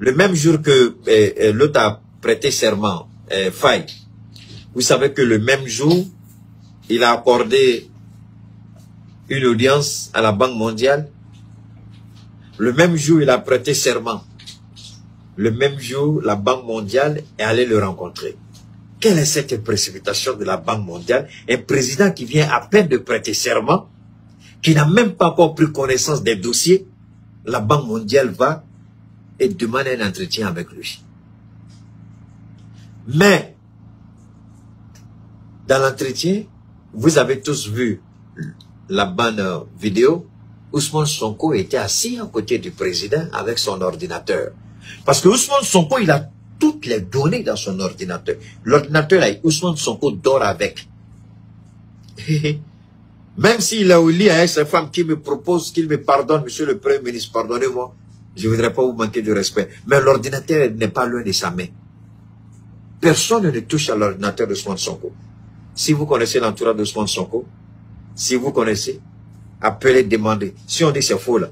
le même jour que l'autre a prêté serment, Faye, vous savez que le même jour, il a accordé une audience à la Banque mondiale. Le même jour, il a prêté serment. Le même jour, la Banque mondiale est allée le rencontrer. Quelle est cette précipitation de la Banque mondiale? Un président qui vient à peine de prêter serment, qui n'a même pas encore pris connaissance des dossiers, la Banque mondiale va et demande un entretien avec lui. Mais, dans l'entretien, vous avez tous vu la bande vidéo, Ousmane Sonko était assis à côté du président avec son ordinateur. Parce que Ousmane Sonko, il a toutes les données dans son ordinateur. L'ordinateur, Ousmane Sonko dort avec. Même s'il est au lit avec sa femme qui me propose qu'il me pardonne, monsieur le Premier ministre, pardonnez-moi, je ne voudrais pas vous manquer de respect. Mais l'ordinateur n'est pas loin de sa main. Personne ne touche à l'ordinateur d'Ousmane Sonko. Si vous connaissez l'entourage d'Ousmane Sonko, si vous connaissez, appelez, demandez. Si on dit c'est faux là,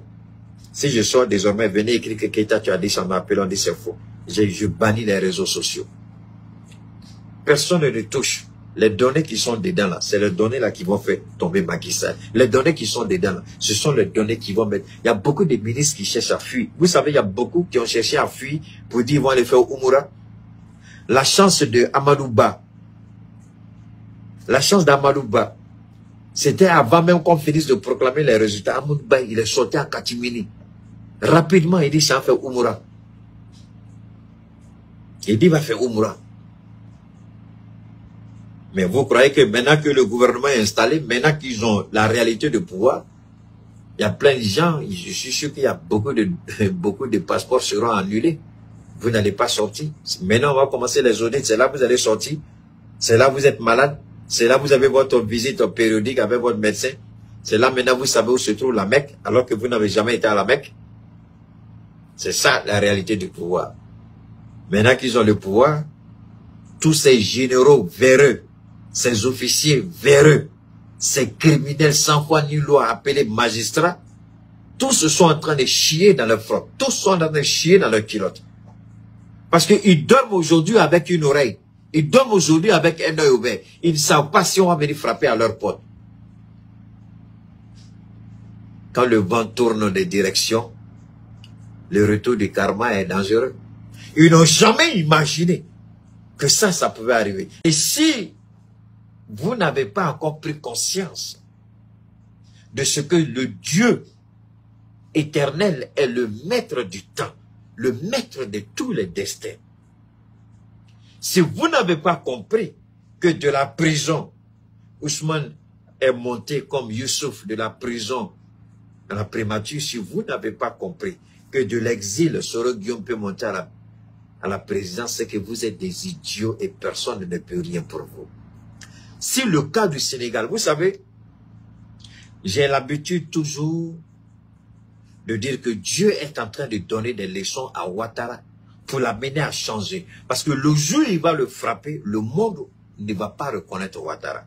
si je sors désormais, venez écrire que Keita tu as dit ça, m'appelle, on dit c'est faux. Je bannis les réseaux sociaux. Personne ne touche. Les données qui sont dedans là, c'est les données là qui vont faire tomber Macky Sall. Les données qui sont dedans là, ce sont les données qui vont mettre. Il y a beaucoup de ministres qui cherchent à fuir. Vous savez, il y a beaucoup qui ont cherché à fuir pour dire qu'ils vont aller faire Oumoura. La chance de Amadouba, la chance d'Amadouba, c'était avant même qu'on finisse de proclamer les résultats. Amadouba, il est sorti en catimini. Rapidement, il dit ça va faire Oumoura. Il dit va faire Oumoura. Mais vous croyez que maintenant que le gouvernement est installé, maintenant qu'ils ont la réalité de pouvoir, il y a plein de gens, je suis sûr qu'il y a beaucoup de passeports seront annulés. Vous n'allez pas sortir. Maintenant, on va commencer les audits. C'est là que vous allez sortir. C'est là que vous êtes malade. C'est là que vous avez votre visite périodique avec votre médecin. C'est là maintenant vous savez où se trouve la Mecque, alors que vous n'avez jamais été à la Mecque. C'est ça la réalité du pouvoir. Maintenant qu'ils ont le pouvoir, tous ces généraux véreux, ces officiers véreux, ces criminels sans foi ni loi appelés magistrats, tous se sont en train de chier dans leur front. Tous sont en train de chier dans leur culotte. Parce qu'ils dorment aujourd'hui avec une oreille. Ils dorment aujourd'hui avec un œil ouvert. Ils ne savent pas si on va venir frapper à leur porte. Quand le vent tourne de direction, le retour du karma est dangereux. Ils n'ont jamais imaginé que ça pouvait arriver. Et si vous n'avez pas encore pris conscience de ce que le Dieu éternel est le maître du temps, le maître de tous les destins, si vous n'avez pas compris que de la prison, Ousmane est monté comme Youssouf de la prison à la primature, si vous n'avez pas compris que de l'exil, Soro Guillaume peut monter à la présidence, c'est que vous êtes des idiots et personne ne peut rien pour vous. Si le cas du Sénégal, vous savez, j'ai l'habitude toujours de dire que Dieu est en train de donner des leçons à Ouattara pour l'amener à changer. Parce que le jour où il va le frapper, le monde ne va pas reconnaître Ouattara.